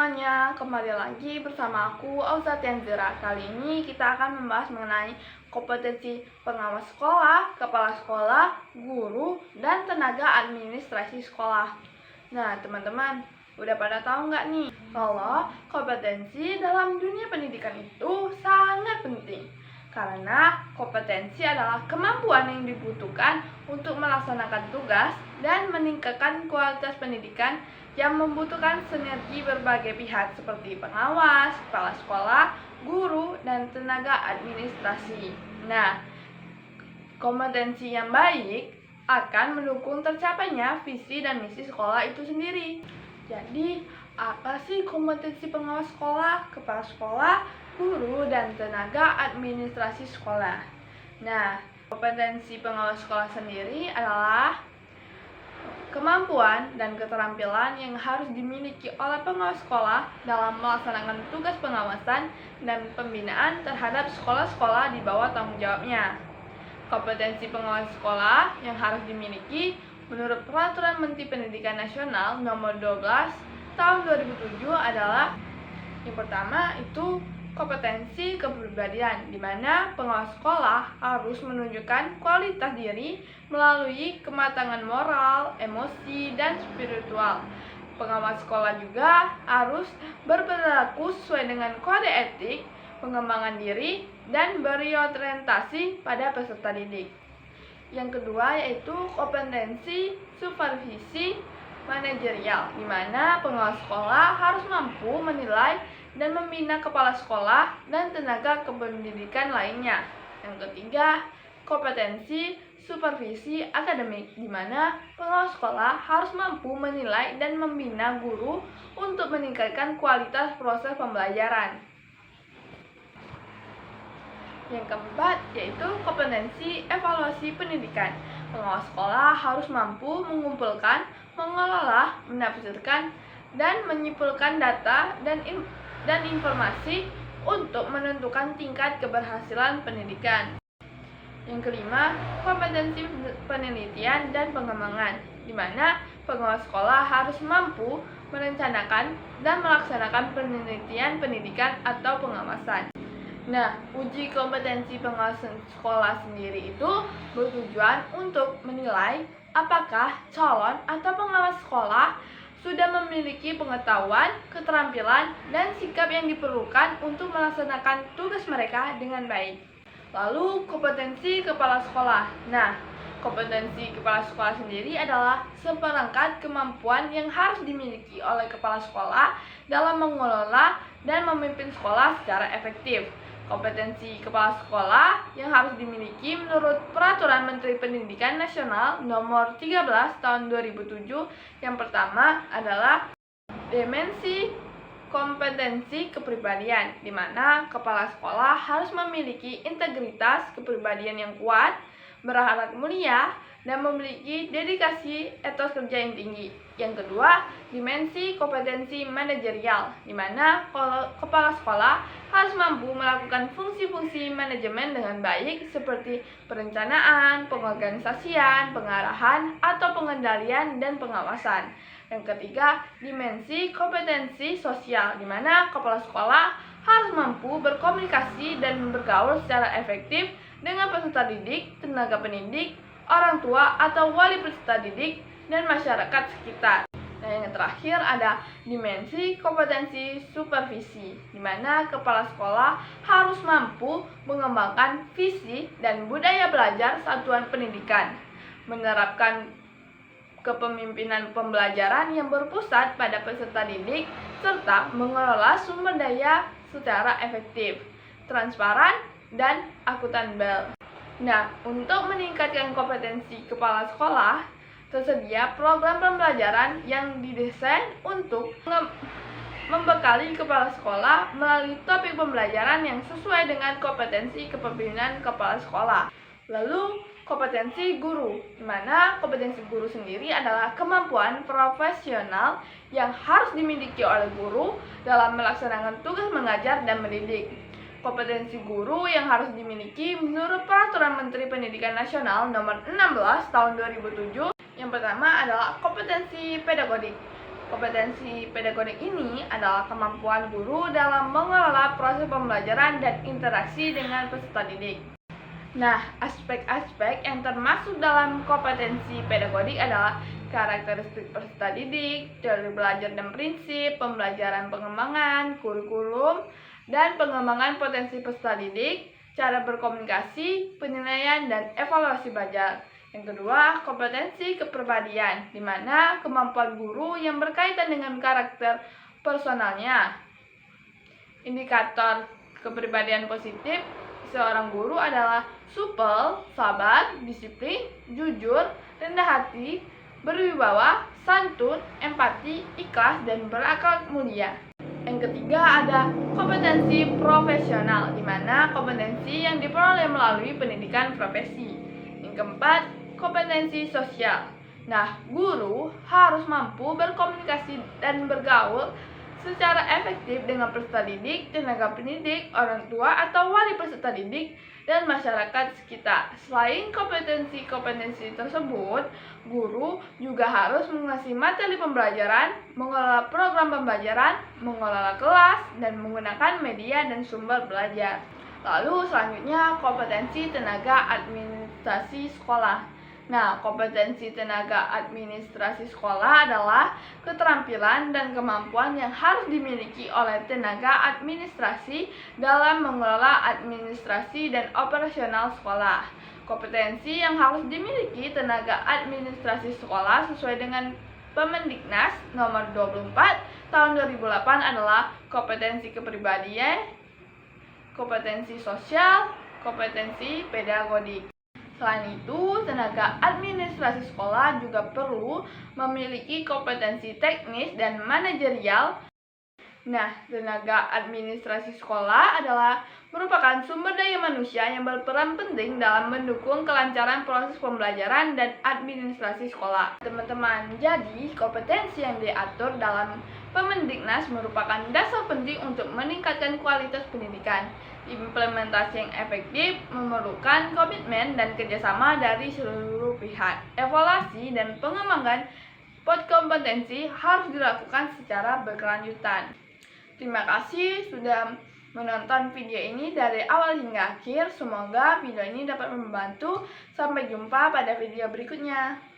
semuanya, kembali lagi bersama aku Auzat Yanzira. Kali ini kita akan membahas mengenai kompetensi pengawas sekolah, kepala sekolah, guru, dan tenaga administrasi sekolah. Nah teman-teman, udah pada tahu nggak nih kalau kompetensi dalam dunia pendidikan itu sangat penting? Karena kompetensi adalah kemampuan yang dibutuhkan untuk melaksanakan tugas dan meningkatkan kualitas pendidikan yang membutuhkan sinergi berbagai pihak seperti pengawas, kepala sekolah, guru, dan tenaga administrasi. Nah, kompetensi yang baik akan mendukung tercapainya visi dan misi sekolah itu sendiri. Jadi, apa sih kompetensi pengawas sekolah, kepala sekolah, guru, dan tenaga administrasi sekolah? Nah, kompetensi pengawas sekolah sendiri adalah kemampuan dan keterampilan yang harus dimiliki oleh pengawas sekolah dalam melaksanakan tugas pengawasan dan pembinaan terhadap sekolah-sekolah di bawah tanggung jawabnya. Kompetensi pengawas sekolah yang harus dimiliki menurut Peraturan Menteri Pendidikan Nasional Nomor 12 Tahun 2007 adalah yang pertama itu kompetensi kepribadian, di mana pengawas sekolah harus menunjukkan kualitas diri melalui kematangan moral, emosi, dan spiritual. Pengawas sekolah juga harus berperilaku sesuai dengan kode etik, pengembangan diri, dan berorientasi pada peserta didik. Yang kedua yaitu kompetensi supervisi manajerial, di mana pengawas sekolah harus mampu menilai dan membina kepala sekolah dan tenaga kependidikan lainnya. Yang ketiga, kompetensi supervisi akademik, di mana pengawas sekolah harus mampu menilai dan membina guru untuk meningkatkan kualitas proses pembelajaran. Yang keempat yaitu kompetensi evaluasi pendidikan. Pengawas sekolah harus mampu mengumpulkan, mengelola, menafsirkan, dan menyimpulkan data dan informasi untuk menentukan tingkat keberhasilan pendidikan. Yang kelima, kompetensi penelitian dan pengembangan, di mana pengawas sekolah harus mampu merencanakan dan melaksanakan penelitian pendidikan atau pengawasan. Nah, uji kompetensi pengawas sekolah sendiri itu bertujuan untuk menilai apakah calon atau pengawas sekolah sudah memiliki pengetahuan, keterampilan, dan sikap yang diperlukan untuk melaksanakan tugas mereka dengan baik. Lalu, kompetensi kepala sekolah. Nah, kompetensi kepala sekolah sendiri adalah seperangkat kemampuan yang harus dimiliki oleh kepala sekolah dalam mengelola dan memimpin sekolah secara efektif. Kompetensi kepala sekolah yang harus dimiliki menurut Peraturan Menteri Pendidikan Nasional Nomor 13 Tahun 2007 yang pertama adalah dimensi kompetensi kepribadian, di mana kepala sekolah harus memiliki integritas kepribadian yang kuat, berakhlak mulia, dan memiliki dedikasi etos kerja yang tinggi. Yang kedua, dimensi kompetensi manajerial, di mana kepala sekolah harus mampu melakukan fungsi-fungsi manajemen dengan baik seperti perencanaan, pengorganisasian, pengarahan, atau pengendalian dan pengawasan. Yang ketiga, dimensi kompetensi sosial, di mana kepala sekolah harus mampu berkomunikasi dan bergaul secara efektif dengan peserta didik, tenaga pendidik, orang tua atau wali peserta didik, dan masyarakat sekitar. Nah, yang terakhir ada dimensi kompetensi supervisi, di mana kepala sekolah harus mampu mengembangkan visi dan budaya belajar satuan pendidikan, menerapkan kepemimpinan pembelajaran yang berpusat pada peserta didik, serta mengelola sumber daya secara efektif, transparan, dan akuntabel. Nah, untuk meningkatkan kompetensi kepala sekolah, tersedia program pembelajaran yang didesain untuk membekali kepala sekolah melalui topik pembelajaran yang sesuai dengan kompetensi kepemimpinan kepala sekolah. Lalu, kompetensi guru, di mana kompetensi guru sendiri adalah kemampuan profesional yang harus dimiliki oleh guru dalam melaksanakan tugas mengajar dan mendidik. Kompetensi guru yang harus dimiliki menurut Peraturan Menteri Pendidikan Nasional Nomor 16 Tahun 2007. Yang pertama adalah kompetensi pedagodik, Kompetensi pedagodik ini adalah kemampuan guru dalam mengelola proses pembelajaran dan interaksi dengan peserta didik. Nah, aspek-aspek yang termasuk dalam kompetensi pedagodik adalah karakteristik peserta didik, teori belajar dan prinsip, pembelajaran pengembangan, kurikulum, dan pengembangan potensi peserta didik, cara berkomunikasi, penilaian, dan evaluasi belajar. Yang kedua, kompetensi kepribadian, di mana kemampuan guru yang berkaitan dengan karakter personalnya. Indikator kepribadian positif seorang guru adalah supel, sabar, disiplin, jujur, rendah hati, berwibawa, santun, empati, ikhlas, dan berakhlak mulia. Yang ketiga ada kompetensi profesional, di mana kompetensi yang diperoleh melalui pendidikan profesi. Yang keempat, kompetensi sosial. Nah, guru harus mampu berkomunikasi dan bergaul secara efektif dengan peserta didik, tenaga pendidik, orang tua atau wali peserta didik, dan masyarakat sekitar. Selain kompetensi-kompetensi tersebut, guru juga harus menguasai materi pembelajaran, mengelola program pembelajaran, mengelola kelas, dan menggunakan media dan sumber belajar. Lalu selanjutnya kompetensi tenaga administrasi sekolah. Nah, kompetensi tenaga administrasi sekolah adalah keterampilan dan kemampuan yang harus dimiliki oleh tenaga administrasi dalam mengelola administrasi dan operasional sekolah. Kompetensi yang harus dimiliki tenaga administrasi sekolah sesuai dengan Permendiknas nomor 24 tahun 2008 adalah kompetensi kepribadian, kompetensi sosial, kompetensi pedagodik. Selain itu, tenaga administrasi sekolah juga perlu memiliki kompetensi teknis dan manajerial. Nah, tenaga administrasi sekolah adalah merupakan sumber daya manusia yang berperan penting dalam mendukung kelancaran proses pembelajaran dan administrasi sekolah. Teman-teman, jadi kompetensi yang diatur dalam Permendiknas merupakan dasar penting untuk meningkatkan kualitas pendidikan. Implementasi yang efektif memerlukan komitmen dan kerjasama dari seluruh pihak. Evaluasi dan pengembangan kompetensi harus dilakukan secara berkelanjutan. Terima kasih sudah menonton video ini dari awal hingga akhir. Semoga video ini dapat membantu. Sampai jumpa pada video berikutnya.